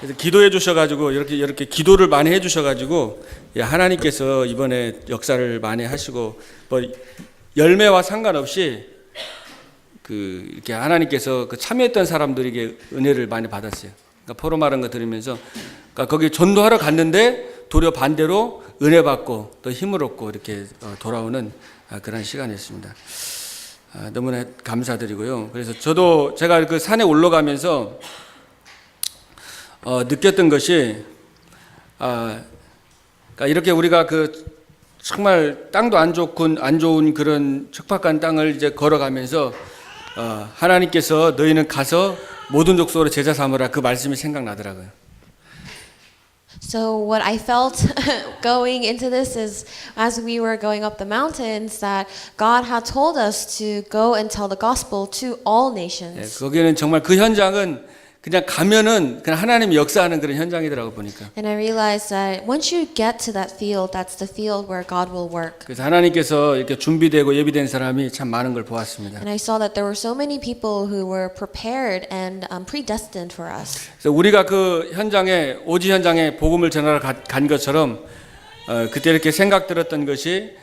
그래서 기도해 주셔가지고 이렇게 기도를 많이 해 주셔가지고 하나님께서 이번에 역사를 많이 하시고 뭐 열매와 상관없이 이렇게 하나님께서 참여했던 사람들에게 은혜를 많이 받았어요. 그러니까 포로 말한 거 들으면서 그러니까 거기 전도하러 갔는데 도리어 반대로 은혜 받고 또 힘을 얻고 이렇게 돌아오는 그런 시간이었습니다. 너무나 감사드리고요. 그래서 제가 그 산에 올라가면서 느꼈던 것이 그러니까 이렇게 우리가 정말 땅도 안 좋은 그런 척박한 땅을 이제 걸어가면서 하나님께서 너희는 가서 모든 족속으로 제자 삼으라 그 말씀이 생각나더라고요. So what I felt going into this is, as we were going up the mountains, that God had told us to go and tell the gospel to all nations. 거기는 정말 그 현장은 그냥 가면은 그냥 하나님이 역사하는 그런 현장이더라고 보니까. And I realized that once you get to that field, that's the field where God will work. 그래서 하나님께서 이렇게 준비되고 예비된 사람이 참 많은 걸 보았습니다. And I saw that there were so many people who were prepared and predestined for us. 그래서 우리가 그 현장에 오지 현장에 복음을 전하러 간 것처럼 그때 이렇게 생각 들었던 것이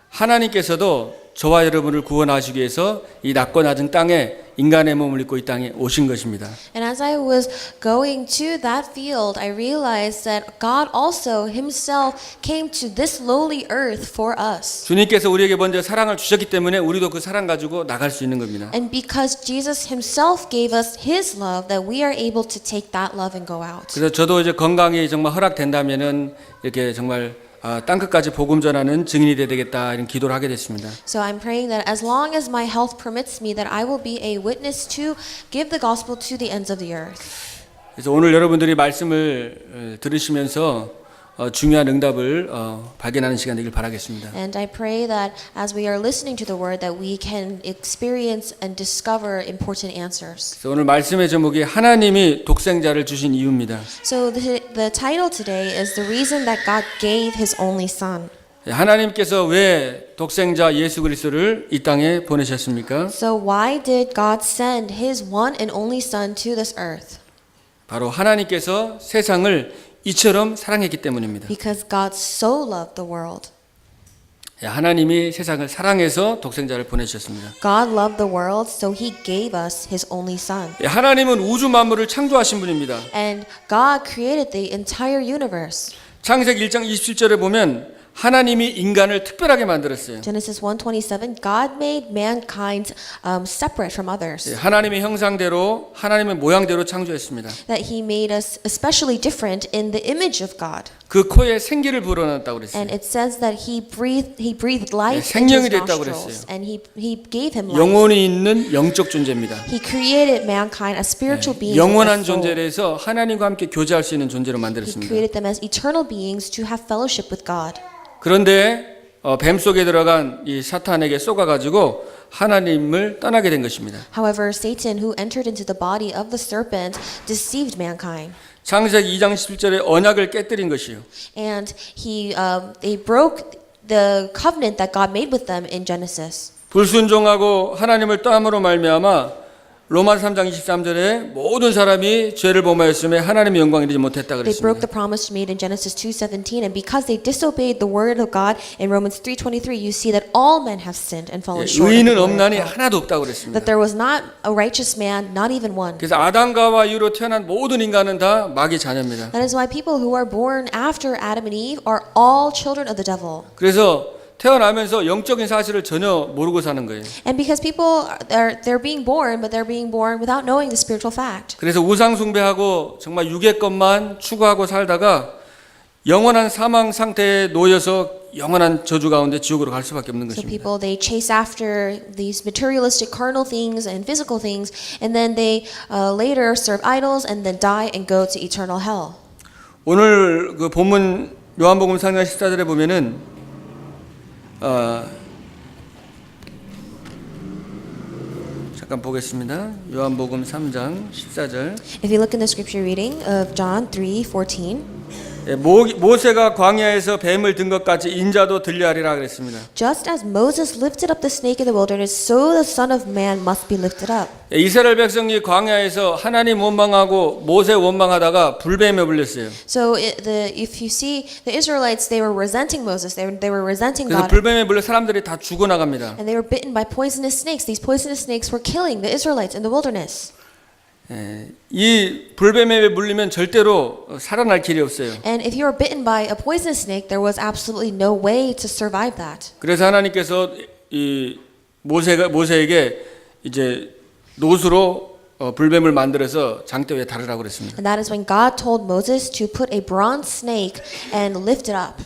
하나님께서도 저와 여러분을 구원하시기 위해서 이 낮고 낮은 땅에 인간의 몸을 입고 이 땅에 오신 것입니다. And as I was going to that field, I realized that God also himself came to this lowly earth for us. 주님께서 우리에게 먼저 사랑을 주셨기 때문에 우리도 그 사랑 가지고 나갈 수 있는 겁니다. And because Jesus himself gave us his love, that we are able to take that love and go out. 그래서 저도 이제 건강이 정말 허락된다면은 이렇게 정말 땅끝까지 복음 전하는 증인이 되겠다 이런 기도를 하게 됐습니다. So I'm praying that as long as my health permits me, that I will be a witness to give the gospel to the ends of the earth. 그래서 오늘 여러분들이 말씀을 들으시면서 중요한 응답을 발견하는 시간 되길 바라겠습니다. And I pray that as we are listening to the word, that we can experience and discover important answers. 그래서 오늘 말씀의 제목이 하나님이 독생자를 주신 이유입니다. So the title today is the reason that God gave his only son. 하나님께서 왜 독생자 예수 그리스도를 이 땅에 보내셨습니까? So why did God send his one and only son to this earth? 바로 하나님께서 세상을 이처럼 사랑했기 때문입니다. Because God so loved the world. 하나님이 세상을 사랑해서 독생자를 보내주셨습니다. God loved the world, so he gave us his only son. 하나님은 우주 만물을 창조하신 분입니다. And God created the entire universe. 창세기 1장 27절에 보면 하나님이 인간을 특별하게 만들었어요. Genesis 1:27, God made mankind separate from others. 하나님의 형상대로 하나님의 모양대로 창조했습니다. That he made us especially different in the image of God. 그 코에 생기를 불어넣었다고 그랬어요. And it says that he breathed life into 생명이 his 됐다고 nostrils. 그랬어요. And he gave him life. 영혼이 있는 영적 존재입니다. He created mankind as spiritual beings. 영원한 with a soul. 존재를 해서 하나님과 함께 교제할 수 있는 존재로 He 만들었습니다. created them as eternal beings to have fellowship with God. 그런데 뱀 속에 들어간 이 사탄에게 쏘가가지고 하나님을 떠나게 된 것입니다. However, Satan, who entered into the body of the serpent, deceived mankind. 창세기 2장 11절에 언약을 깨뜨린 것이요. And they broke the covenant that God made with them in Genesis. 불순종하고 하나님을 떠남으로 말미암아 로마서 3장 23절에 모든 사람이 죄를 범하였음에 하나님의 영광 이르지 못했다 They broke 그랬습니다. the promise made in Genesis 2:17, and because they disobeyed the word of God in Romans 3:23, you see that all men have sinned and fallen short of the 의인은 glory of 없나니 God. 하나도 없다고 그랬습니다. That there was not a righteous man, not even one. 그래서 아담과 이후로 태어난 모든 인간은 다 마귀 자녀입니다. That is why people who are born after Adam and Eve are all children of the devil. 그래서 태어나면서 영적인 사실을 전혀 모르고 사는 거예요. And because people they're being born, but they're being born without knowing the spiritual fact. 그래서 우상 숭배하고 정말 육의 것만 추구하고 살다가 영원한 사망 상태에 놓여서 영원한 저주 가운데 지옥으로 갈 수밖에 없는 So 것입니다. people, they chase after these materialistic carnal things and physical things, and then they later serve idols and then die and go to eternal hell. 오늘 그 본문 요한복음 3장 14절에 보면은 잠깐 보겠습니다. 요한복음 3장 14절. If you look in the scripture reading of John 3:14, 모세가 광야에서 뱀을 든 것 같이 인자도 들려하리라 그랬습니다. Just as Moses lifted up the snake in the wilderness, so the Son of Man must be lifted up. 이스라엘 백성이 광야에서 하나님 원망하고 모세 원망하다가 불뱀에 물렸어요. So if you see the Israelites, they were resenting Moses. They were resenting 그래서 God. 불뱀에 물려 사람들이 다 죽어나갑니다. And they were bitten by poisonous snakes. These poisonous snakes were killing the Israelites in the wilderness. 이 불뱀에 물리면 절대로 살아날 길이 없어요. And if you were bitten by a poisonous snake, there was absolutely no way to survive that. 그래서 하나님께서 이 모세에게 이제 노수로 불뱀을 만들어서 장대 위에 다루라고 그랬습니다. And that is when God told Moses to put a bronze snake and lift it up.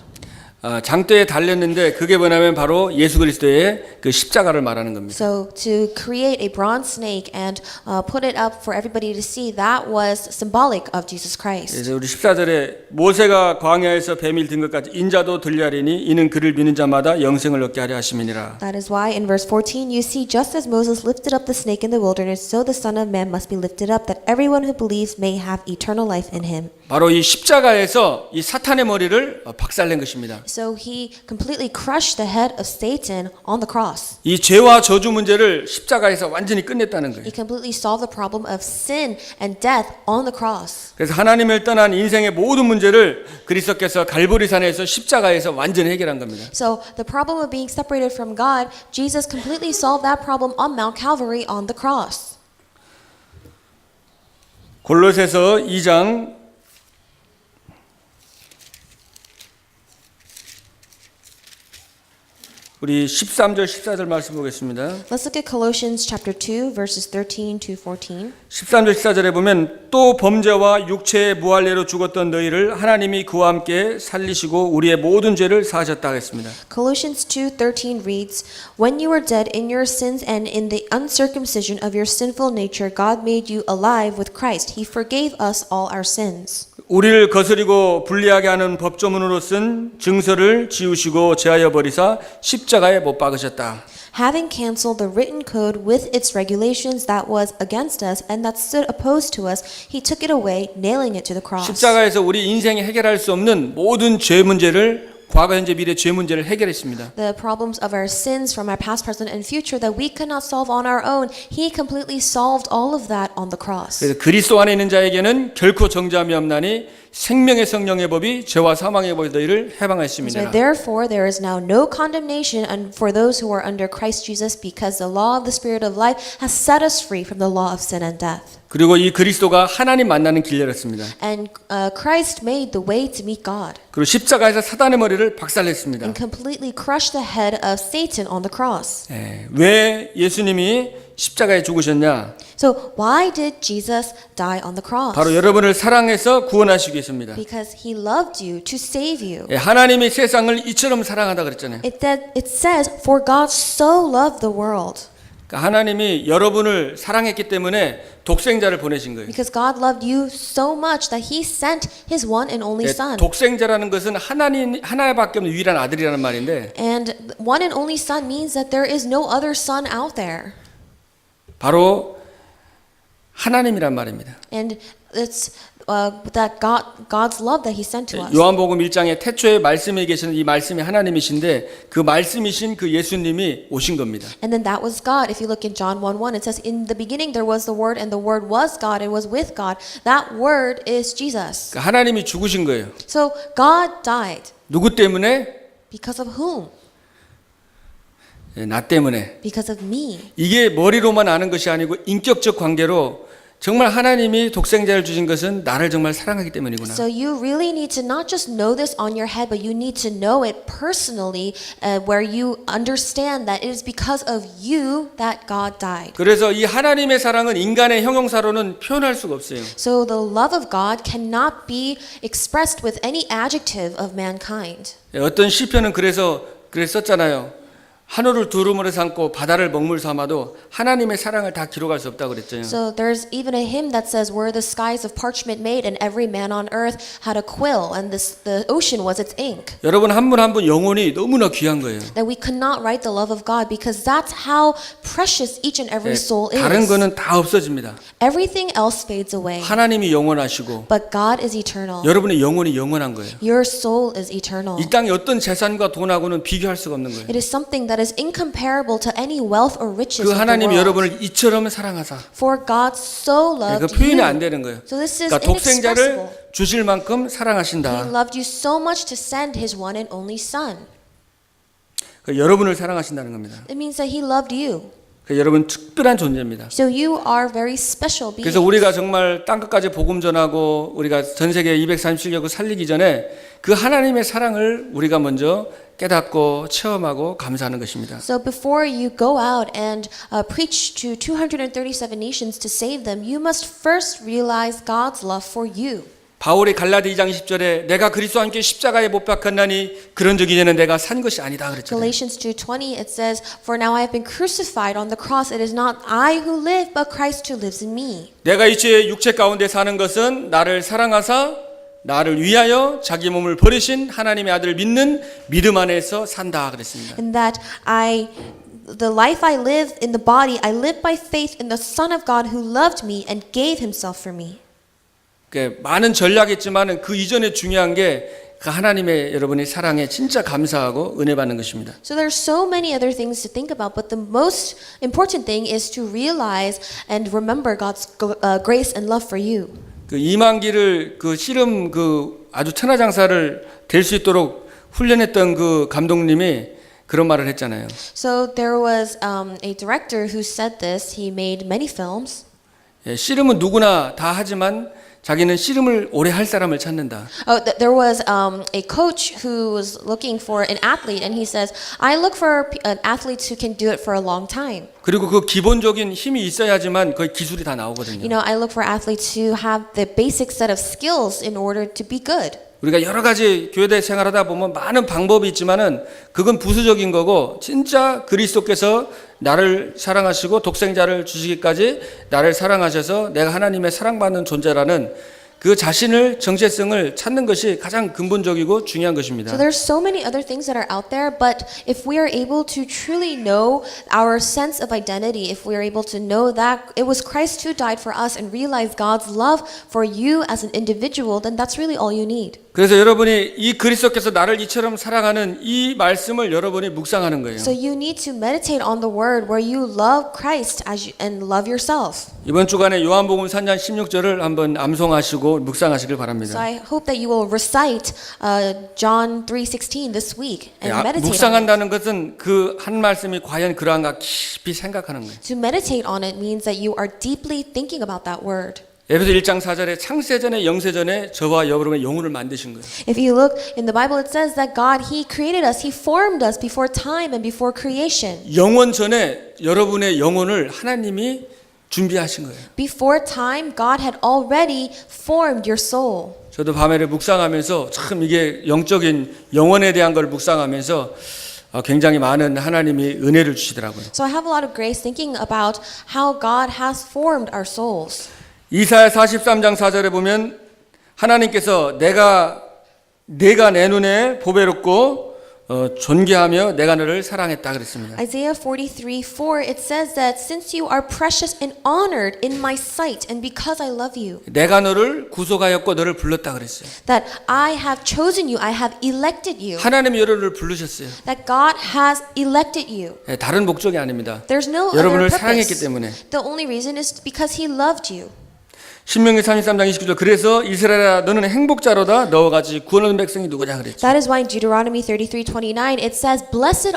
장대에 달렸는데 그게 뭐냐면 바로 예수 그리스도의 그 십자가를 말하는 겁니다. So to create a bronze snake and put it up for everybody to see, that was symbolic of Jesus Christ. 그래서 우리 14절에 모세가 광야에서 뱀을 든 것 같이 인자도 들려하리니 이는 그를 믿는 자마다 영생을 얻게 하려 하심이니라. That is why in verse 14 you see, just as Moses lifted up the snake in the wilderness, so the Son of Man must be lifted up, that everyone who believes may have eternal life in him. 바로 이 십자가에서 이 사탄의 머리를 박살낸 것입니다. So he completely crushed the head of Satan on the cross. 이 죄와 저주 문제를 십자가에서 완전히 끝냈다는 거예요. He completely solved the problem of sin and death on the cross. 그래서 하나님을 떠난 인생의 모든 문제를 그리스도께서 갈보리산에서 십자가에서 완전히 해결한 겁니다. So the problem of being separated from God, Jesus completely solved that problem on Mount Calvary on the cross. 골로새서 2장 우리 13절 14절 말씀 보겠습니다. Let's look at Colossians chapter 2 verses 13 to 14. 13절 14절에 보면 또 범죄와 육체의 무할례로 죽었던 너희를 하나님이 그와 함께 살리시고 우리의 모든 죄를 사하셨다 했습니다. Colossians 2:13 reads, "When you were dead in your sins and in the uncircumcision of your sinful nature, God made you alive with Christ. He forgave us all our sins." 우리를 거스리고 불리하게 하는 법조문으로 쓴 증서를 지우시고 제하여 버리사 십자가에 못 박으셨다. Having canceled the written code with its regulations that was against us and that stood opposed to us, he took it away, nailing it to the cross. 십자가에서 우리 인생이 해결할 수 없는 모든 죄 문제를 과거 현재 미래 죄 문제를 해결했습니다. The problems of our sins from our past, present, and future that we could not solve on our own, he completely solved all of that on the cross. 그래서 그리스도 안에 있는 자에게는 결코 정죄함이 없나니 생명의 성령의 법이 죄와 사망의 법이 너희를 해방하였습니다. So therefore, there is now no condemnation for those who are under Christ Jesus, because the law of the Spirit of life has set us free from the law of sin and death. 그리고 이 그리스도가 하나님 만나는 길 열었습니다. And Christ made the way to meet God. 그리고 십자가에서 사단의 머리를 박살냈습니다. And completely crushed the head of Satan on the cross. 왜 예수님이 십자가에 죽으셨냐? So why did Jesus die on the cross? 바로 여러분을 사랑해서 구원하시기 위해서입니다. Because he loved you to save you. 하나님이 세상을 이처럼 사랑하다 그랬잖아요. It says, for God so loved the world. 그러니까 하나님이 여러분을 사랑했기 때문에 독생자를 보내신 거예요. Because God loved you so much that he sent his one and only son. 독생자라는 것은 하나밖에 없는 유일한 아들이라는 말인데 And one and only son means that there is no other son out there. 바로 하나님이란 말입니다. And it's that God's love that he sent to us. 요한복음 1장에 태초에 말씀에 계시는 이 말씀이 하나님이신데 그 말씀이신 그 예수님이 오신 겁니다. And then that was God. If you look in John 1:1, it says, "In the beginning there was the Word, and the Word was God, and was with God." That Word is Jesus. 그러니까 하나님이 죽으신 거예요. So God died. 누구 때문에? Because of whom? 나 때문에. Because of me. 이게 머리로만 아는 것이 아니고 인격적 관계로 정말 하나님이 독생자를 주신 것은 나를 정말 사랑하기 때문이구나. So you really need to not just know this on your head, but you need to know it personally, where you understand that it is because of you that God died. 그래서 이 하나님의 사랑은 인간의 형용사로는 표현할 수가 없어요. So the love of God cannot be expressed with any adjective of mankind. 어떤 시편은 그래서 썼잖아요. 하늘을 두루마리 삼고 바다를 먹물 삼아도 하나님의 사랑을 다 기록할 수 없다고 그랬죠. So there's even a hymn that says, "Were the skies of parchment made, and every man on earth had a quill, and the ocean was its ink." 여러분 한 분 한 분 영혼이 너무나 귀한 거예요. That we could not write the love of God because that's how precious each and every soul 다른 is. 거는 다 없어집니다. Everything else fades away, 하나님이 영원하시고 but God is eternal. 여러분의 영혼이 영원한 거예요. Your soul is eternal. 이 땅의 어떤 재산과 돈하고는 비교할 수가 없는 거예요. It is something that is incomparable to any wealth or riches 그 of the 하나님이 world. 여러분을 이처럼 사랑하사. For God so 그 loved 표현이 you. 안 되는 거예요. So this is 그러니까 독생자를 inexpressible. 주실 만큼 He 사랑하신다. loved you so much to send His one and only Son. 그 여러분을 사랑하신다는 겁니다. It means that He loved you. 그 여러분 특별한 존재입니다. So you are very special 그래서 beings. 우리가 정말 땅끝까지 복음 전하고 우리가 전 세계 237개국 살리기 전에 그 하나님의 사랑을 우리가 먼저 깨닫고 체험하고 감사하는 것입니다. So before you go out and preach to 237 nations to save them, you must first realize God's love for you. 바울이 갈라디 2장 10절에 내가 그리스도와 함께 십자가에 못 박혔나니 그런 적 이제는 내가 산 것이 아니다 그랬잖아요. Galatians 2:20 it says, "For now I have been crucified on the cross. It is not I who live, but Christ who lives in me." 내가 이제 육체 가운데 사는 것은 나를 사랑하사 나를 위하여 자기 몸을 버리신 하나님의 아들을 믿는 믿음 안에서 산다 그랬습니다. And that the life I live in the body, I live by faith in the Son of God who loved me and gave himself for me. 많은 전략이 있지만 그 이전에 중요한 게 그 하나님의 여러분의 사랑에 진짜 감사하고 은혜 받는 것입니다. So there's so many other things to think about, but the most important thing is to realize and remember God's grace and love for you. 그 이만기를 그 씨름 그 아주 천하장사를 될 수 있도록 훈련했던 그 감독님이 그런 말을 했잖아요. So there was a director who said this. He made many films. 씨름은 누구나 다 하지만 자기는 씨름을 오래 할 사람을 찾는다. There was a coach who was looking for an athlete, and he says, "I look for an athlete who can do it for a long time." 그리고 그 기본적인 힘이 있어야지만 그 기술이 다 나오거든요. You know, I look for athletes who have the basic set of skills in order to be good. 우리가 여러 가지 교회 생활하다 보면 많은 방법이 있지만은 그건 부수적인 거고 진짜 그리스도께서 나를 사랑하시고 독생자를 주시기까지 나를 사랑하셔서 내가 하나님의 사랑받는 존재라는 그 자신을 정체성을 찾는 것이 가장 근본적이고 중요한 것입니다. So there's so many other things that are out there, but if we are able to truly know our sense of identity, if we are able to know that it was Christ who died for us and realize God's love for you as an individual, then that's really all you need. 그래서 여러분이 이 그리스도께서 나를 이처럼 사랑하는 이 말씀을 여러분이 묵상하는 거예요. So you need to meditate on the word where you love Christ and love yourself. 이번 주간에 요한복음 3장 16절을 한번 암송하시고 묵상하시길 So 바랍니다. I hope that you will recite John 3:16 this week and meditate on it. 묵상한다는 것은 그 한 말씀이 과연 그러한가 깊이 생각하는 거예요. To meditate on it means that you are deeply thinking about that word. 에베소 1장 4절에 창세전에 영세전에 저와 여러분의 영혼을 만드신 거예요. If you look in the Bible, it says that God, He created us, He formed us before time and before creation. 영원 전에 여러분의 영혼을 하나님이 준비하신 거예요. Before time, God had already formed your soul. 저도 밤에를 묵상하면서 참 이게 영적인 영혼에 대한 걸 묵상하면서 굉장히 많은 하나님이 은혜를 주시더라고요. So I have a lot of grace thinking about how God has formed our souls. 이사야 43장 4절에 보면 하나님께서 내가 내 눈에 보배롭고 존귀하며 내가 너를 사랑했다 그랬습니다. Isaiah 43:4 it says that since you are precious and honored in my sight and because I love you, 내가 너를 구속하였고 너를 불렀다 그랬어요. that I have chosen you, I have elected you, 하나님이 여러분을 부르셨어요. that God has elected you. 다른 목적이 아닙니다. There's no other 여러분을 purpose. 사랑했기 때문에. The only reason is because He loved you. 신명기 33장 29절 그래서 이스라엘아 너는 행복자로다 너와 같이 구원 얻은 백성이 누구냐 그랬죠. That is why in Deuteronomy 33:29 it says, blessed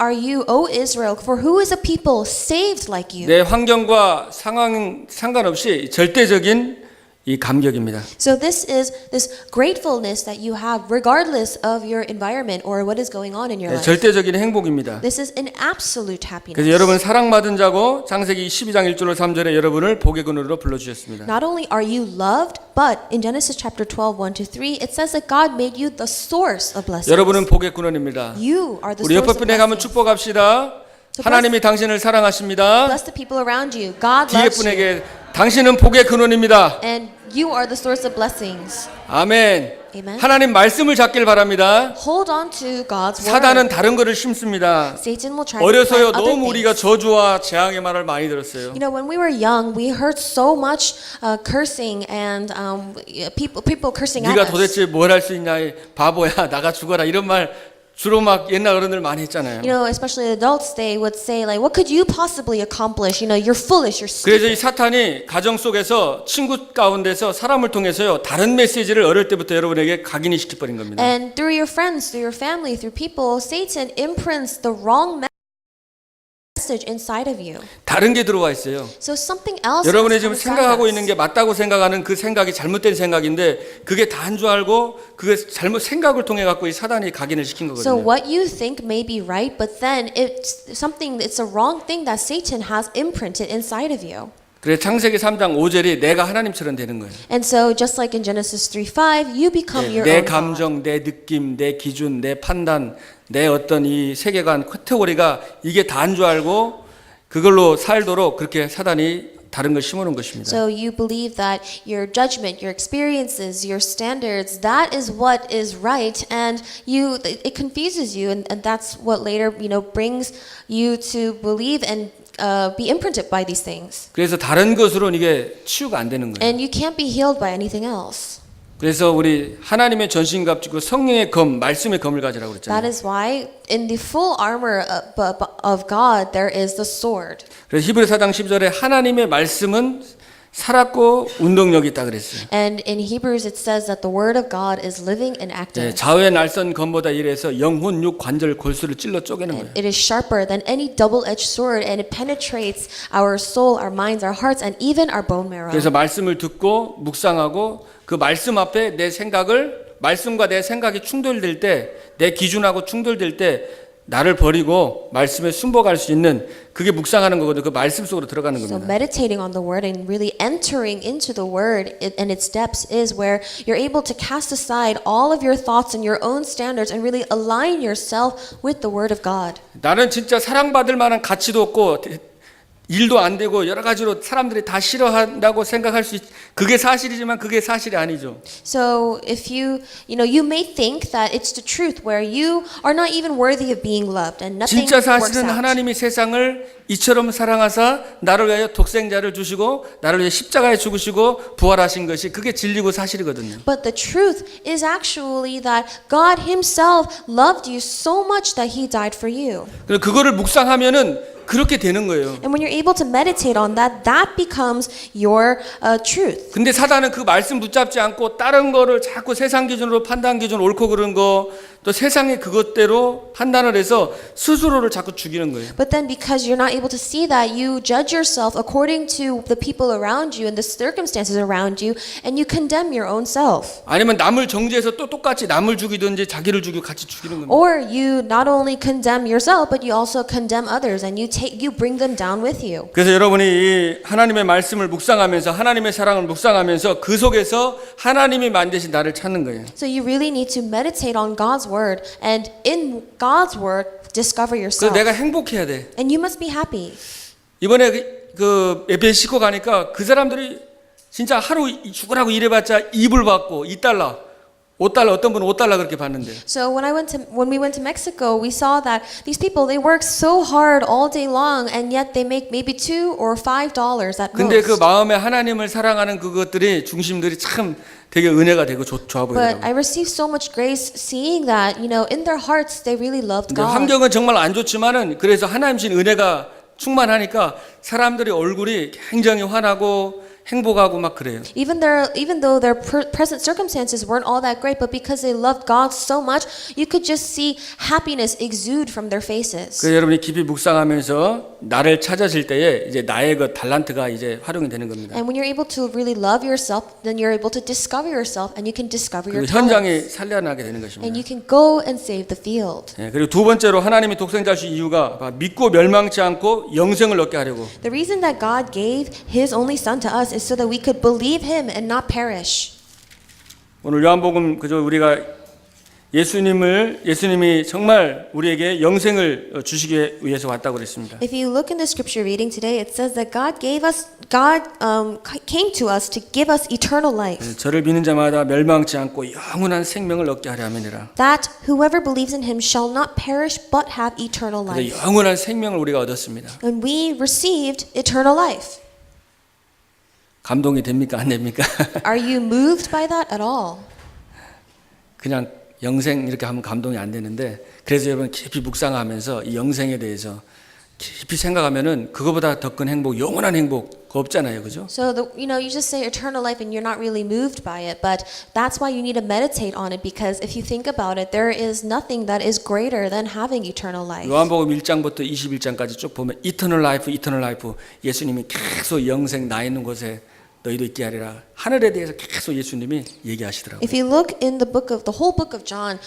are you, O Israel, for who is a people saved like you. 내 환경과 상황 상관없이 절대적인 이 감격입니다. So this is this gratefulness that you have regardless of your environment or what is going on in your life. 절대적인 행복입니다. This is an absolute happiness. 그래서 여러분 사랑받은 자고 창세기 12장 1절로 3절에 여러분을 복의 근원으로 불러주셨습니다. Not only are you loved, But in Genesis chapter 12, 1 to 3, it says that God made you the source of blessings. 여러분은 복의 근원입니다. You are the 우리 source 옆에 of 분에게 한번 blessings. 축복합시다. 하나님이 당신을 사랑하십니다. Bless the people around you. God 뒤에 loves you. 분에게 당신은 복의 근원입니다. And you are the source of blessings. 아멘. Amen. 하나님 말씀을 잡길 바랍니다. Hold on to God's word. 사단은 다른 거를 심습니다. Satan will try to 어려서요 plant other 너무 things. 우리가 저주와 재앙의 말을 많이 들었어요. You know, when we were young, we heard so much cursing and people cursing at 네가 us. 도대체 뭘 할 수 있냐, 이 바보야, 나가 죽어라 이런 말 주로 막 옛날 어른들 많이 했잖아요. You know, especially adults, they would say like, "What could you possibly accomplish? You know, you're foolish, you're 그래서 stupid." 이 사탄이 가정 속에서 친구 가운데서 사람을 통해서요 다른 메시지를 어릴 때부터 여러분에게 각인이 시켜버린 겁니다. And through your friends, through your family, through people, Satan imprints the wrong message inside of you. 다른 게 들어와 있어요. So something else. 여러분이 is 지금 inside 생각하고 us. 있는 게 맞다고 생각하는 그 생각이 잘못된 생각인데 그게 다인 줄 알고 그게 잘못 생각을 통해 갖고 이 사단이 각인을 시킨 So 거거든요. what you think may be right, but then it's something. It's a wrong thing that Satan has imprinted inside of you. 그래서 창세기 3장 5절이 내가 하나님처럼 되는 거예요. And so, just like in Genesis 3:5, you become your 내 own God. 감정, 내 느낌, 내 기준, 내 판단, 내 어떤 이 세계관, 카테고리가 이게 다인 줄 알고 그걸로 살도록 그렇게 사단이 다른 걸 심어놓은 것입니다. So you believe that your judgment, your experiences, your standards, that is what is right, and it confuses you, and that's what later brings you to believe and be imprinted by these things. 그래서 다른 것으로는 이게 치유가 안 되는 거예요. And you can't be healed by anything else. 그래서 우리 하나님의 전신갑 쥐고 성령의 검, 말씀의 검을 가지라고 That 그랬잖아요. is why in the full armor of God there is the sword. 그래서 히브리 4장 10절에 하나님의 말씀은 살았고 운동력이 있다 그랬어요. And in Hebrews it says that the word of God is living and active. 좌우의 날선 검보다 이래서 영혼, 육, 관절, 골수를 찔러 쪼개는 거예요. It is sharper than any double-edged sword, and it penetrates our soul, our minds, our hearts, and even our bone marrow. 그래서 말씀을 듣고 묵상하고 그 말씀 앞에 내 생각을 말씀과 내 생각이 충돌될 때, 내 기준하고 충돌될 때 나를 버리고 말씀에 순복할 수 있는 그게 묵상하는 거거든요. 그 말씀 속으로 들어가는 So 겁니다. meditating on the word and really entering into the word and its depths is where you're able to cast aside all of your thoughts and your own standards and really align yourself with the word of God. 나는 진짜 사랑받을 만한 가치도 없고 일도 안 되고 여러 가지로 사람들이 다 싫어한다고 생각할 수 그게 사실이지만 그게 사실이 아니죠. So if you may think that it's the truth where you are not even worthy of being loved and nothing 진짜 works 사실은 out. 하나님이 세상을 이처럼 사랑하사 나를 위하여 독생자를 주시고 나를 위해 십자가에 죽으시고 부활하신 것이 그게 진리고 사실이거든요. But the truth is actually that God himself loved you so much that he died for you. 그래서 그거를 묵상하면은 그렇게 되는 거예요. And when you're able to meditate on that, that becomes your truth. 근데 사단은 그 말씀 붙잡지 않고 다른 거를 자꾸 세상 기준으로 판단 기준 옳고 그른 거 또 세상의 그것대로 판단을 해서 스스로를 자꾸 죽이는 거예요. But then because you're not able to see that, you judge yourself according to the people around you and the circumstances around you, and you condemn your own self. 아니면 남을 정죄해서 또 똑같이 남을 죽이든지 자기를 죽이고 같이 죽이는 겁니다. Or you not only condemn yourself, but you also condemn others, and you bring them down with you. 그래서 여러분이 이 하나님의 말씀을 묵상하면서 하나님의 사랑을 묵상하면서 그 속에서 하나님이 만드신 나를 찾는 거예요. So you really need to meditate on God's word, and in God's word, discover 그래서 yourself. 내가 행복해야 돼. And you must be happy. 이번에 그 에베소 싣고 가니까 그 사람들이 진짜 하루 죽으라고 일해봤자 2불 받고 2달러, 5달러 어떤 분은 5달러 그렇게 받는데. So when we went to Mexico, we saw that these people, they work so hard all day long, and yet they make maybe $2 or $5 at 근데 그 most. 마음에 하나님을 사랑하는 그것들이 중심들이 참 되게 은혜가 되고 좋아 But 보이더라고요. I received so much grace seeing that, in their hearts they really loved God. 환경은 정말 안 좋지만은 그래서 하나님 신 은혜가 충만하니까 사람들이 얼굴이 굉장히 환하고 행복하고 막 그래요. Even though their present circumstances weren't all that great, but because they loved God so much, you could just see happiness exude from their faces. 그래서 여러분이 깊이 묵상하면서 나를 찾아질 때에 이제 나의 그 달란트가 이제 활용이 되는 겁니다. And when you're able to really love yourself, then you're able to discover yourself and you can discover 그 your 현장이 talents. 살려나게 되는 And 것입니다. you can go and save the field. 예, 그리고 두 번째로 하나님이 독생자 주신 이유가 믿고 멸망치 않고 영생을 얻게 하려고. The reason that God gave his only son to us is so that we could believe him and not perish. 오늘 요한복음 그저 우리가 예수님이 정말 우리에게 영생을 주시기 위해서 왔다고 그랬습니다. If you look in the scripture reading today, it says that God came to us to give us eternal life. 저를 믿는 자마다 멸망치 않고 영원한 생명을 얻게 하려 함이니라. That whoever believes in him shall not perish but have eternal 그래서 life. 영원한 생명을 우리가 얻었습니다. And we received eternal life. 감동이 됩니까? 안 됩니까? Are you moved by that at all? 그냥 영생 이렇게 하면 감동이 안 되는데 그래서 여러분 깊이 묵상하면서 이 영생에 대해서 깊이 생각하면은 그거보다 더 큰 행복, 영원한 행복 그거 없잖아요, 그죠? So you just say eternal life and you're not really moved by it, but that's why you need to meditate on it because if you think about it, there is nothing that is greater than having eternal life. 요한복음 1장부터 21장까지 쭉 보면 이터널 라이프 예수님이 계속 영생 나 있는 곳에 너희도 있게 하리라. 하늘에 대해서 계속 예수님이 얘기하시더라고요. If you look in the whole book of John,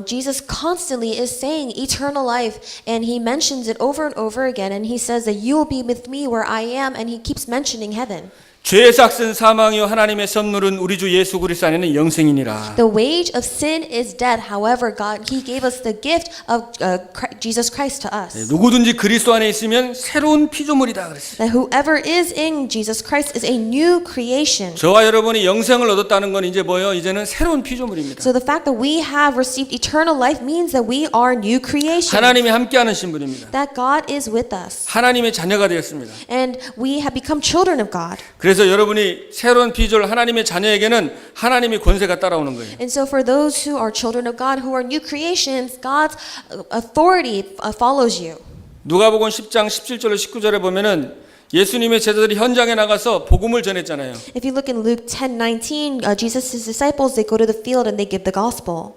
Jesus constantly is saying eternal life, and he mentions it over and over again, and he says that you will be with me where I am, and he keeps mentioning heaven. 죄의 삭은 사망이요 하나님의 선물은 우리 주 예수 그리스도 안에는 영생이니라. The wage of sin is death. However, He gave us the gift of Jesus Christ to us. 누구든지 그리스도 안에 있으면 새로운 피조물이다 그랬어요. That whoever is in Jesus Christ is a new creation. 저와 여러분이 영생을 얻었다는 건 이제 뭐예요? 이제는 새로운 피조물입니다. So the fact that we have received eternal life means that we are new creation. 하나님이 함께하는 신분입니다. That God is with us. 하나님의 자녀가 되었습니다. And we have become children of God. 그래서 여러분이 새로운 피조물 하나님의 자녀에게는 하나님의 권세가 따라오는 거예요. And so for those who are children of God, who are new creations, God's authority follows you. 누가복음 10장 17절로 19절에 보면은 예수님의 제자들이 현장에 나가서 복음을 전했잖아요. If you look in Luke 10:19, Jesus' disciples, they go to the field and they give the gospel.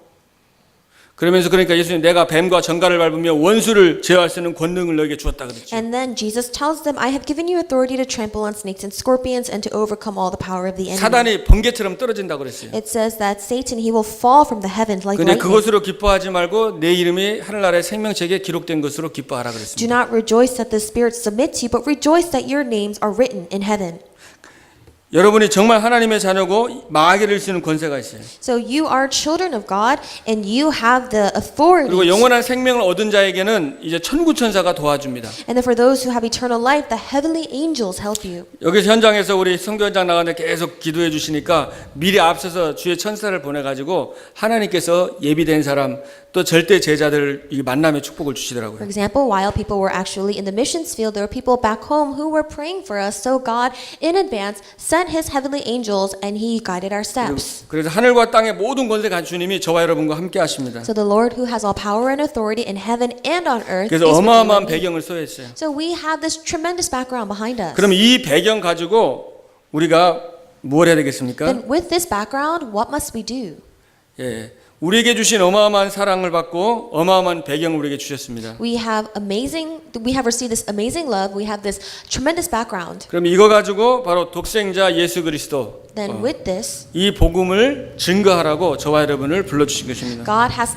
그러면서 그러니까 예수님 내가 뱀과 정갈을 밟으며 원수를 제어할 수 있는 권능을 너에게 주었다 그랬죠. And then Jesus tells them, I have given you authority to trample on snakes and scorpions and to overcome all the power of the enemy. 사단이 번개처럼 떨어진다고 그랬어요. It says that Satan, he will fall from the heavens like 근데 lightning. 그것으로 기뻐하지 말고 내 이름이 하늘나라의 생명책에 기록된 것으로 기뻐하라 Do 그랬습니다. not rejoice that the spirits submit to you, but rejoice that your names are written in heaven. 여러분이 정말 하나님의 자녀고 마귀를 쓰는 권세가 있어요. So you are children of God and you have the authority. 그리고 영원한 생명을 얻은 자에게는 이제 천구 천사가 도와줍니다. And then for those who have eternal life, the heavenly angels help you. 여기서 현장에서 우리 선교 현장 나가는데 계속 기도해 주시니까 미리 앞서서 주의 천사를 보내 가지고 하나님께서 예비된 사람 또 절대 제자들 이 만남의 축복을 For 주시더라고요. example, while people were actually in the missions field, there were people back home who were praying for us. So God, in advance, sent His heavenly angels, and He guided our steps. 그래서 하늘과 땅의 모든 권세 가진 주님이 저와 여러분과 함께 하십니다. So the Lord, who has all power and authority in heaven and on earth, is 그래서 with you 어마어마한 and me. 배경을 소유했어요. So we have this tremendous background behind us. 그럼 이 배경 가지고 우리가 뭘 해야 되겠습니까? Then with this background, what must we do? 예, 우리에게 주신 어마어마한 사랑을 받고 어마어마한 배경을 우리에게 주셨습니다. We have received this amazing love. We have this tremendous background. 그럼 이거 가지고 바로 독생자 예수 그리스도 Then with this, 이 복음을 증거하라고 저와 여러분을 불러주신 것입니다. God has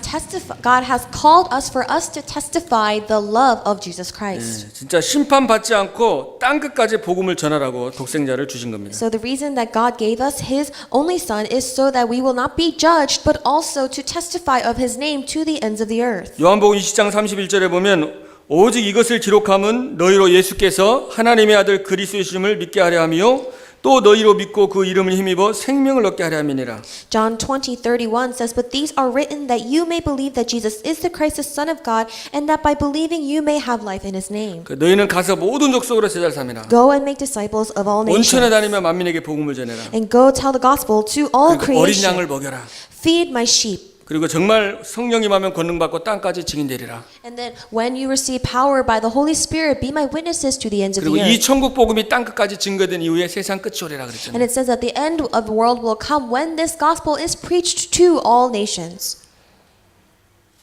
called us for us to testify the love of Jesus Christ. 예, 진짜 심판받지 않고 땅 끝까지 복음을 전하라고 독생자를 주신 겁니다. So the reason that God gave us His only Son is so that we will not be judged, but also to testify of His name to the ends of the earth. 요한복음 20장 31절에 보면 오직 이것을 기록함은 너희로 예수께서 하나님의 아들 그리스도이심을 믿게 하려 하며 또 너희로 믿고 그 이름을 힘입어 생명을 얻게 하려 함이니라. John 20:31 says, "But these are written that you may believe that Jesus is the Christ, the Son of God, and that by believing you may have life in His name." 너희는 가서 모든 족속으로 제자를 삼으라. Go and make disciples of all 온천에 nations, 다니며 만민에게 복음을 전해라. and go tell the gospel to all 그리고 어린 양을 creation. 먹여라. Feed my sheep. 그리고 정말 성령이 임하면 권능 받고 땅까지 증인되리라. And then when you receive power by the Holy Spirit, be my witnesses to the ends of 그리고 the 이 earth. 천국 복음이 땅 끝까지 증거된 이후에 세상 끝이 오리라 And 그랬잖아요. it says that the end of the world will come when this gospel is preached to all nations.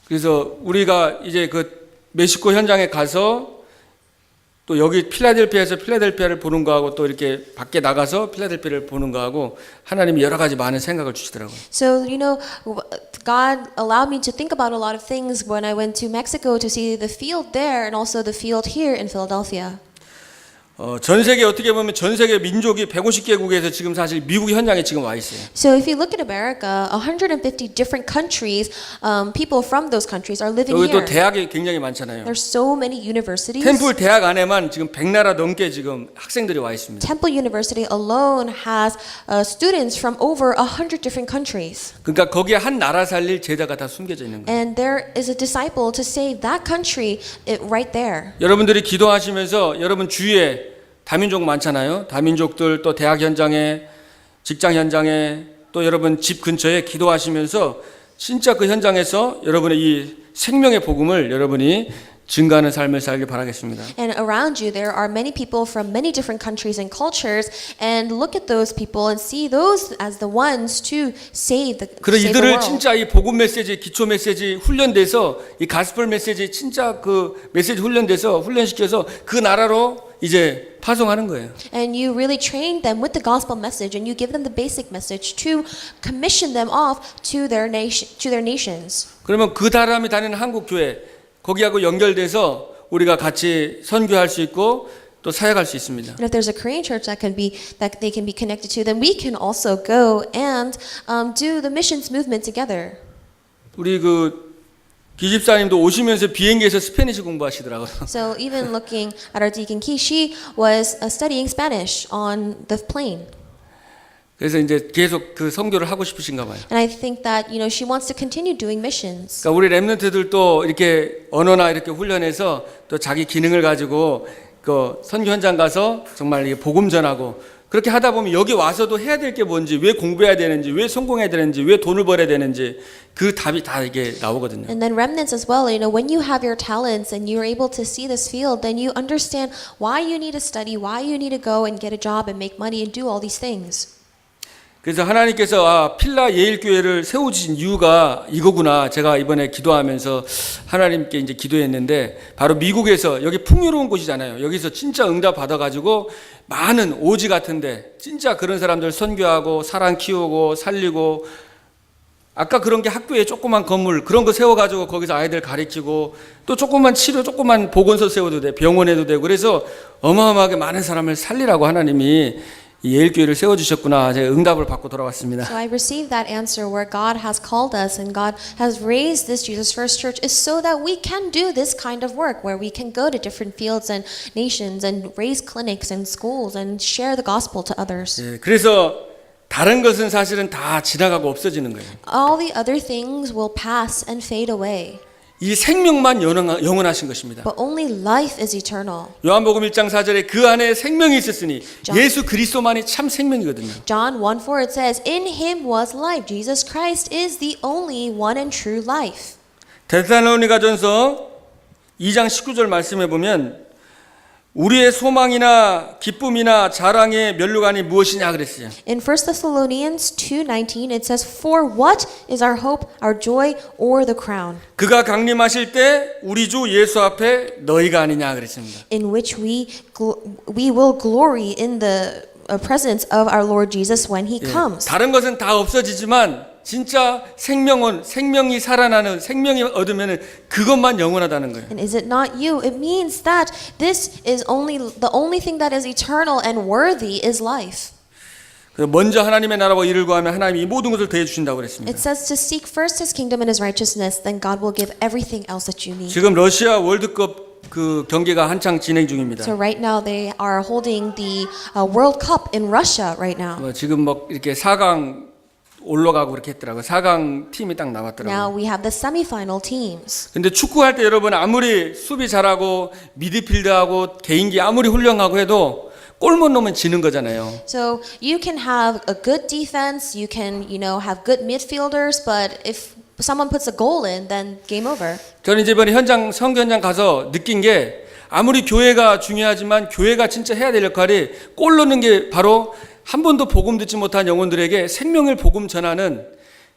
그래서 우리가 이제 그 멕시코 현장에 가서 또 여기 필라델피아에서 필라델피아를 보는 거하고 또 이렇게 밖에 나가서 필라델피아를 보는 거하고 하나님이 여러 가지 많은 생각을 주시더라고요. So, God allowed me to think about a lot of things when I went to Mexico to see the field there and also the field here in Philadelphia. 전 세계 어떻게 보면 전 세계 민족이 150개국에서 지금 사실 미국 현장에 지금 와 있어요. So if you look at America, 150 different countries, people from those countries are living 여기 또 here. 대학이 굉장히 많잖아요. There's so many universities. 템플 대학 안에만 지금 100나라 넘게 지금 학생들이 와 있습니다. Temple University alone has students from over 100 different countries. 그러니까 거기에 한 나라 살릴 제자가 다 숨겨져 있는 거예요. And there is a disciple to save that country right there. 여러분들이 기도하시면서 여러분 주위에 다민족 많잖아요. 다민족들 또 대학 현장에 직장 현장에 또 여러분 집 근처에 기도하시면서 진짜 그 현장에서 여러분의 이 생명의 복음을 여러분이 증가하는 삶을 살길 바라겠습니다. And around you there are many people from many different countries and cultures and look at those people and see those as the ones to save the 그래 world. 이들을 진짜 이 복음 메시지, 기초 메시지 훈련돼서 이 가스펠 메시지 진짜 그 메시지 훈련돼서 훈련시켜서 그 나라로 이제 파송하는 거예요. And you really train them with the gospel message and you give them the basic message to commission them off to their nations. 그러면 그 사람이 다니는 한국 교회 거기하고 연결돼서 우리가 같이 선교할 수 있고 또 사역할 수 있습니다. And if there's a Korean church that they can be connected to, then we can also go and do the missions movement together. 우리 그 기집사님도 오시면서 비행기에서 스페니시 공부하시더라고요. So even looking at our deacon Ki, she was studying Spanish on the plane. 그래서 이제 계속 그 선교를 하고 싶으신가 봐요. And I think that she wants to continue doing missions. 그러니까 우리 렘넌트들도 이렇게 언어나 이렇게 훈련해서 또 자기 기능을 가지고 그 선교 현장 가서 정말 이게 복음 전하고 그렇게 하다 보면 여기 와서도 해야 될 게 뭔지, 왜 공부해야 되는지, 왜 성공해야 되는지, 왜 돈을 벌어야 되는지 그 답이 다 이게 나오거든요. And then remnants as well, when you have your talents and you're able to see this field, then you understand why you need to study, why you need to go and get a job and make money and do all these things. 그래서 하나님께서 필라 예일교회를 세우신 이유가 이거구나. 제가 이번에 기도하면서 하나님께 이제 기도했는데 바로 미국에서 여기 풍요로운 곳이잖아요. 여기서 진짜 응답 받아가지고 많은 오지 같은데 진짜 그런 사람들 선교하고 사람 키우고 살리고 아까 그런 게 학교에 조그만 건물 그런 거 세워가지고 거기서 아이들 가르치고 또 조그만 치료 조그만 보건소 세워도 돼 병원에도 되고 그래서 어마어마하게 많은 사람을 살리라고 하나님이 이 예일교회를 세워주셨구나. 제가 응답을 받고 돌아왔습니다. So I received that answer where God has called us and God has raised this Jesus First Church is so that we can do this kind of work where we can go to different fields and nations and raise clinics and schools and share the gospel to others. 예, 그래서 다른 것은 사실은 다 지나가고 없어지는 거예요. All the other things will pass and fade away. 이 생명만 영원하신 것입니다. But only life is eternal. 요한복음 1장 4절에 그 안에 생명이 있었으니 예수 그리스도만이 참 생명이거든요. John 1:4 it says, "In him was life." Jesus Christ is the only one and true life. 데살로니가전서 2장 19절 말씀해 보면 우리의 소망이나 기쁨이나 자랑의 면류관이 무엇이냐 그랬어요. In 1 Thessalonians 2:19 it says, "For what is our hope, our joy, or the crown? 그가 강림하실 때 우리 주 예수 앞에 너희가 아니냐 그랬습니다. In which we will glory in the presence of our Lord Jesus when he comes." 다른 것은 다 없어지지만 진짜 생명이 살아나는 생명이 얻으면은 그것만 영원하다는 거예요. And is it not you? It means that this is the only thing that is eternal and worthy is life. 먼저 하나님의 나라와 일을 구하면 하나님이 이 모든 것을 더해 주신다고 그랬습니다. It says to seek first his kingdom and his righteousness, then God will give everything else that you need. 지금 러시아 월드컵 그 경기가 한창 진행 중입니다. So right now they are holding the World Cup in Russia right now. 지금 뭐 이렇게 4강 올라가고 그렇게 했더라고요. 4강 팀이 딱 Now 나왔더라고요. we have the semi-final teams. 근데 축구할 때 여러분 아무리 수비 잘하고 미드필드하고 개인기 아무리 훌륭하고 해도 골 못 넣으면 지는 거잖아요. So you can have a good defense, you can, have good midfielders, but if someone puts a goal in, then game over. 저는 이번에 선교 현장 가서 느낀 게 아무리 교회가 중요하지만 교회가 진짜 해야 될 역할이 골 넣는 게 바로 한 번도 복음 듣지 못한 영혼들에게 생명을 복음 전하는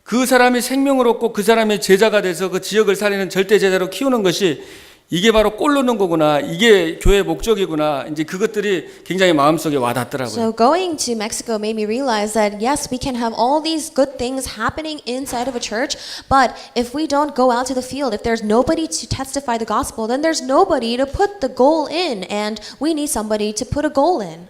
그 사람이 생명을 얻고 그 사람이 제자가 돼서 그 지역을 살리는 절대 제자로 키우는 것이 이게 바로 골 넣는 거구나. 이게 교회의 목적이구나. 이제 그것들이 굉장히 마음속에 와닿더라고요. So going to Mexico made me realize that yes, we can have all these good things happening inside of a church, but if we don't go out to the field, if there's nobody to testify the gospel, then there's nobody to put the goal in, and we need somebody to put a goal in.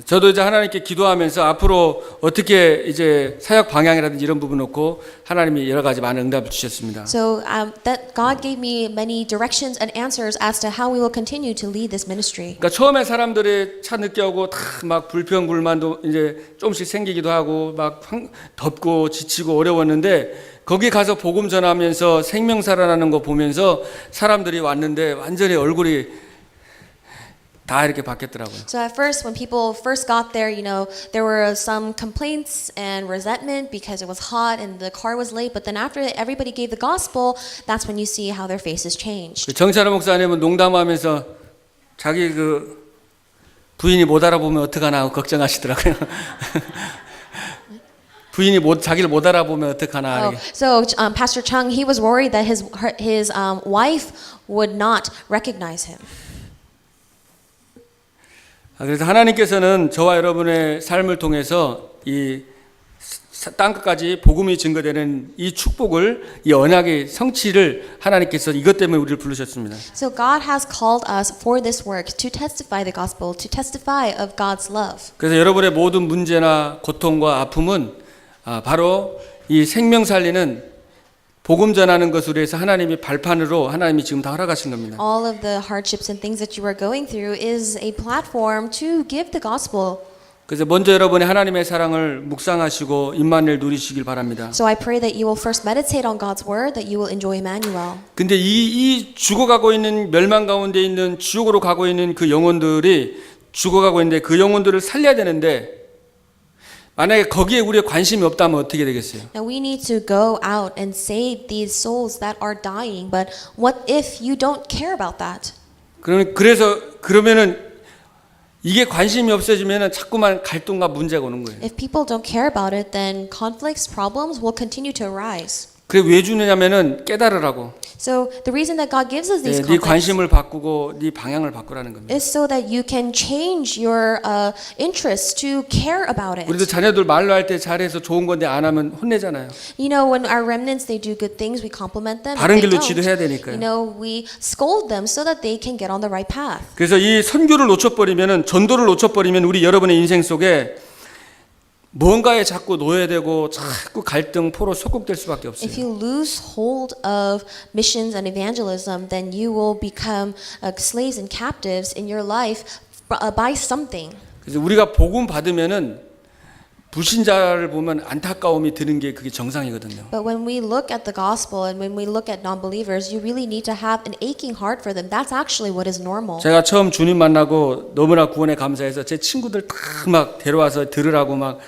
저도 이제 하나님께 기도하면서 앞으로 어떻게 이제 사역 방향이라든지 이런 부분 놓고 하나님이 여러 가지 많은 응답을 주셨습니다. So that God gave me many directions and answers as to how we will continue to lead this ministry. 그러니까 처음에 사람들이 차 늦게 오고 다 막 불평 불만도 이제 조금씩 생기기도 하고 막 덥고 지치고 어려웠는데 거기 가서 복음 전하면서 생명 살아나는 거 보면서 사람들이 왔는데 완전히 얼굴이 다 이렇게 바뀌었더라고요. So at first, when people first got there, you know, there were some complaints and resentment because it was hot and the car was late. But then after everybody gave the gospel, that's when you see how their faces changed. 정찬호 목사님은 농담하면서 자기 그 부인이 못 알아보면 어떡하나 하고 걱정하시더라고요. 부인이 자기를 못 알아보면 어떡하나. So Pastor Chung, he was worried that his wife would not recognize him. 그래서 하나님께서는 저와 여러분의 삶을 통해서 이 땅끝까지 복음이 증거되는 이 축복을, 이 언약의 성취를 하나님께서 이것 때문에 우리를 부르셨습니다. So God has called us for this work to testify the gospel, to testify of God's love. 그래서 여러분의 모든 문제나 고통과 아픔은 바로 이 생명 살리는 복음 전하는 것으로 해서 하나님이 발판으로 하나님이 지금 다 허락하신 겁니다. All of the hardships and things that you are going through is a platform to give the gospel. 그래서 먼저 여러분의 하나님의 사랑을 묵상하시고 임마누엘 누리시길 바랍니다. So I pray that you will first meditate on God's word, that you will enjoy Emmanuel. 근데 이 죽어가고 있는 멸망 가운데 있는 지옥으로 가고 있는 그 영혼들이 죽어가고 있는데 그 영혼들을 살려야 되는데 만약에 거기에 우리의 관심이 없다면 어떻게 되겠어요? Now we need to go out and save these souls that are dying, but what if you don't care about that? 그러면은 이게 관심이 없어지면은 자꾸만 갈등과 문제가 오는 거예요. If people don't care about it, then conflicts, problems will continue to arise. 그게 왜 주느냐면은 깨달으라고. So the reason that God gives us these 네 conflicts 관심을 바꾸고 네 방향을 바꾸라는 겁니다. is so that you can change your interests to care about it. 우리도 자녀들 말로 할 때 잘해서 좋은 건데 안 하면 혼내잖아요. You know, when our remnants they do good things, we compliment them. 바른 If they 길로 don't, 지도해야 되니까요. you know, we scold them so that they can get on the right path. 그래서 이 선교를 놓쳐버리면은 전도를 놓쳐버리면 우리 여러분의 인생 속에 뭔가에 자꾸 노예되고 자꾸 갈등 포로 속국될 수밖에 없어요. If you lose hold of missions and evangelism, then you will become slaves and captives in your life by something. 그래서 우리가 복음 받으면은 불신자를 보면 안타까움이 드는 게 그게 정상이거든요. But when we look at the gospel and when we look at non-believers, you really need to have an aching heart for them. That's actually what is normal. 제가 처음 주님 만나고 너무나 구원에 감사해서 제 친구들 다 막 데려와서 들으라고 막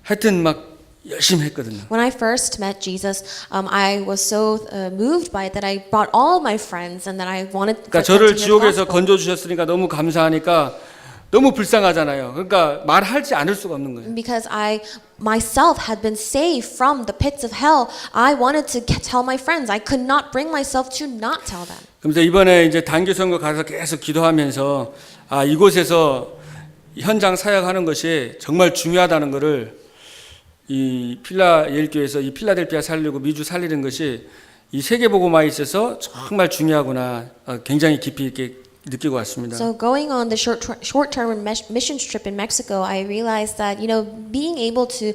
하여튼 막 열심히 했거든요. When I first met Jesus, I was so moved by it that I brought all my friends and that I wanted 그러니까 for them 저를 to hear the 지옥에서 gospel. 건져 주셨으니까 너무 감사하니까 너무 불쌍하잖아요. 그러니까 말하지 않을 수가 없는 거예요. Because I myself had been saved from the pits of hell, I wanted to tell my friends. I could not bring myself to not tell them. 그래서 이번에 이제 단기 선거 가서 계속 기도하면서 이곳에서 현장 사역하는 것이 정말 중요하다는 것을 이 필라엘교에서 이 필라델피아 살리고 미주 살리는 것이 이 세계복음화에 있어서 정말 중요하구나 굉장히 깊이 이렇게 느끼고 왔습니다. So going on the short-term missions trip in Mexico, I realized that being able to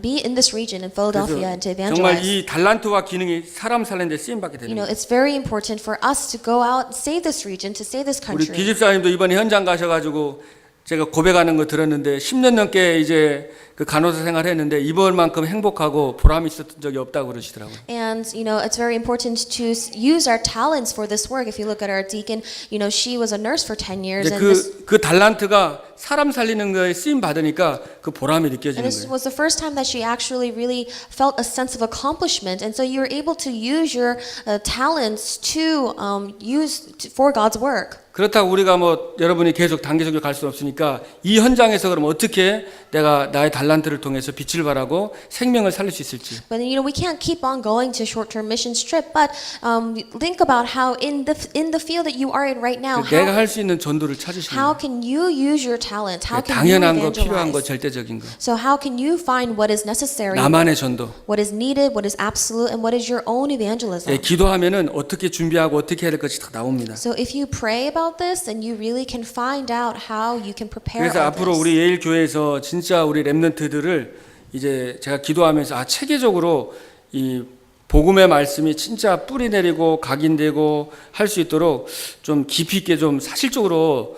be in this region in Philadelphia and to 정말 evangelize. 이 달란트와 기능이 사람 살리는 데 쓰임 받게 되는 거예요. It's very important for us to go out and save this region, to save this 우리 country. 기집사님도 이번에 현장 가셔가지고 제가 고백하는 거 들었는데 10년 넘게 이제 그 간호사 생활했는데 이번만큼 행복하고 보람이 있었던 적이 없다고 그러시더라고요. And it's very important to use our talents for this work. If you look at our deacon, she was a nurse for 10 years, and 그 달란트가 사람 살리는 거에 쓰임 받으니까 그 보람이 느껴지는 this 거예요. was the first time that she actually really felt a sense of accomplishment. And so you're able to use your talents to use for God's work. 그렇다고 우리가 뭐 여러분이 계속 단기선교 갈 수는 없으니까 이 현장에서 그럼 어떻게 내가 나의 달란트를 통해서 빛을 발하고 생명을 살릴 수 있을지. But we can't keep on going to short-term missions trip. But think about how in the field that you are in right now, 내가 할 수 있는 전도를 찾으시는 how 거예요. can you use your talent? How can you 당연한 거, 필요한 거, evangelize? 절대적인 거. So how can you find what is necessary, 나만의 전도. what is needed, what is absolute, and what is your own evangelism? 기도하면은 어떻게 준비하고 어떻게 해야 될 것이 다 나옵니다. So if you pray about this, then you really can find out how you can prepare 그래서 all 앞으로 this. 우리 예일 교회에서 진짜 우리 렘넌트들을 이제 제가 기도하면서 체계적으로 이 복음의 말씀이 진짜 뿌리 내리고 각인되고 할 수 있도록 좀 깊이 있게 좀 사실적으로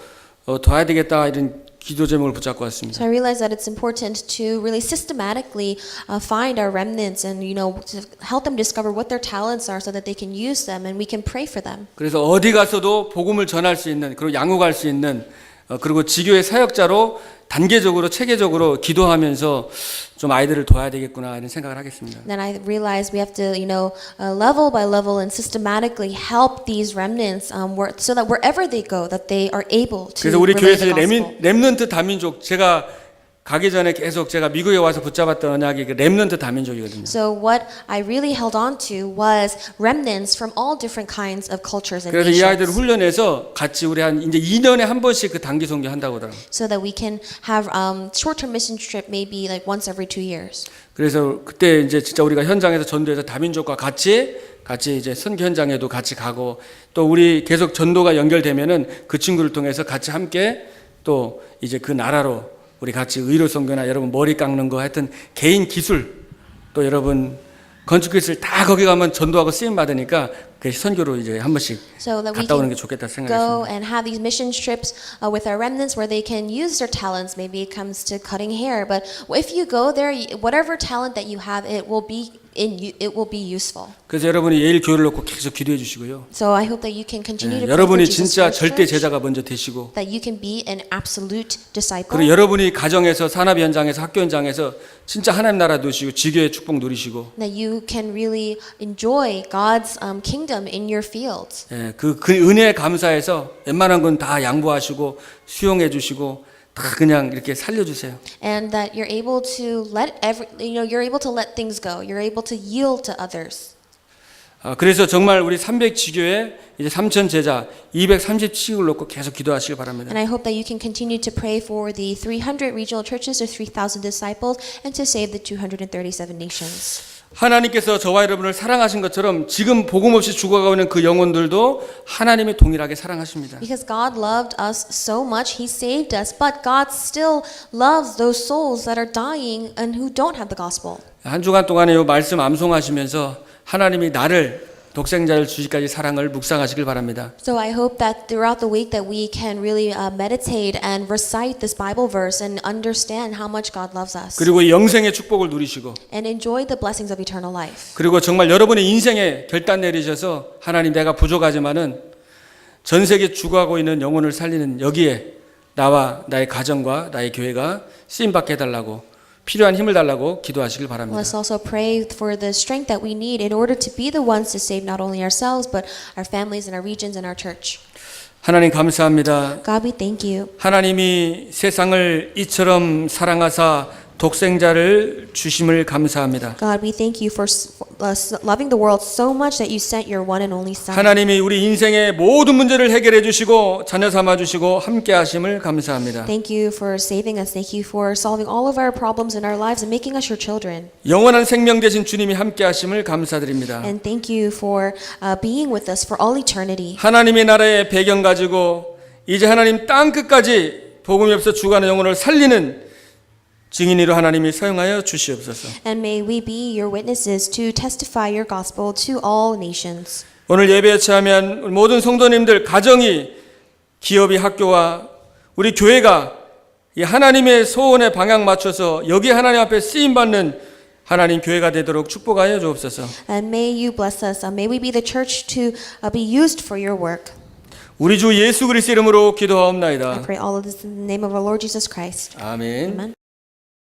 둬야 되겠다 이런 기도 제목을 붙잡고 왔습니다. So I realize that it's important to really systematically find our remnants and to help them discover what their talents are so that they can use them and we can pray for them. 그래서 어디 가서도 복음을 전할 수 있는 그리고 양육할 수 있는 그리고 지교의 사역자로 단계적으로 체계적으로 기도하면서 좀 아이들을 도와야 되겠구나 이런 생각을 하겠습니다. Then I realized we have to, level by level and systematically help these remnants so that wherever they go, that they are able to 그래서 우리 relay 교회에서 the gospel. 렘넌트 다민족 제가 가기 전에 계속 제가 미국에 와서 붙잡았던 언약이 그 렘넌트 다민족이거든요. So what I really held on to was remnants from all different kinds of cultures and 그래서 이 아이들을 nations, 훈련해서 같이 우리 한 이제 2년에 한 번씩 그 단기 선교 한다고 하더라고요. so that we can have short-term mission trip maybe like once every 2 years. 그래서 그때 이제 진짜 우리가 현장에서 전도해서 다민족과 같이 이제 선교 현장에도 같이 가고 또 우리 계속 전도가 연결되면은 그 친구를 통해서 같이 함께 또 이제 그 나라로 우리 같이 의료 선교나 여러분 머리 깎는 거 하여튼 개인 기술 또 여러분 건축 기술 다 거기 가면 전도하고 쓰임 받으니까 그 선교로 이제 한 번씩 So that we 갔다 오는 게 can 좋겠다 go 생각했습니다. and have these mission trips with our remnants where they can use their talents. Maybe it comes to cutting hair, but if you go there, whatever talent that you have, it will be useful. 그래서 여러분이 예일 교회를 놓고 계속 기도해 주시고요. So I hope that you can continue to pray for 여러분이 Jesus 진짜 Christ 절대 Church, 제자가 먼저 되시고 that you can be an absolute disciple. 그리고 여러분이 가정에서 산업 현장에서 학교 현장에서 진짜 하나님 나라 누리시고 지교의 축복 누리시고 That you can really enjoy God's kingdom in your fields. 그 은혜에 감사해서 웬만한 건 다 양보하시고 수용해 주시고 다 그냥 이렇게 살려주세요. And that you're able to you're able to let things go. You're able to yield to others. 그래서 정말 우리 300 지교회 이제 3,000 제자 237을 놓고 계속 기도하시길 바랍니다. And I hope that you can continue to pray for the 300 regional churches or 3,000 disciples and to save the 237 nations. 하나님께서 저와 여러분을 사랑하신 것처럼 지금 복음 없이 죽어가고 있는 그 영혼들도 하나님이 동일하게 사랑하십니다. Because God loved us so much, He saved us, but God still loves those souls that are dying and who don't have the gospel. 한 주간 동안에 이 말씀 암송하시면서 하나님이 나를 독생자를 주시기까지 사랑을 묵상하시길 바랍니다. So I hope that throughout the week that we can really meditate and recite this Bible verse and understand how much God loves us. 그리고 영생의 축복을 누리시고 And enjoy the blessings of eternal life. 그리고 정말 여러분의 인생에 결단 내리셔서 하나님 내가 부족하지만은 전 세계 죽어가고 있는 영혼을 살리는 여기에 나와 나의 가정과 나의 교회가 쓰임받게 해달라고 필요한 힘을 달라고 기도하시길 바랍니다. Let's also pray for the strength that we need in order to be the ones to save not only ourselves but our families and our regions and our church. 하나님 감사합니다. God, we thank you. 하나님이 세상을 이처럼 사랑하사 독생자를 주심을 감사합니다. God, we thank you for loving the world so much that you sent your one and only Son. 하나님이 우리 인생의 모든 문제를 해결해 주시고 자녀 삼아 주시고 함께 하심을 감사합니다. Thank you for saving us. Thank you for solving all of our problems in our lives and making us your children. 영원한 생명 되신 주님이 함께 하심을 감사드립니다. And thank you for being with us for all eternity. 하나님의 나라의 배경 가지고 이제 하나님 땅 끝까지 복음이 없어 죽어가는 영혼을 살리는 증인으로 하나님이 사용하여 주시옵소서. And may we be your witnesses to testify your gospel to all nations. 오늘 예배에 참여한 모든 성도님들 가정이 기업이 학교와 우리 교회가 이 하나님의 소원에 방향 맞춰서 여기 하나님 앞에 쓰임 받는 하나님 교회가 되도록 축복하여 주옵소서. And may you bless us. May we be the church to be used for your work. 우리 주 예수 그리스도 이름으로 I 기도하옵나이다. pray all of this in the name of our Lord Jesus Christ. 아멘. Amen.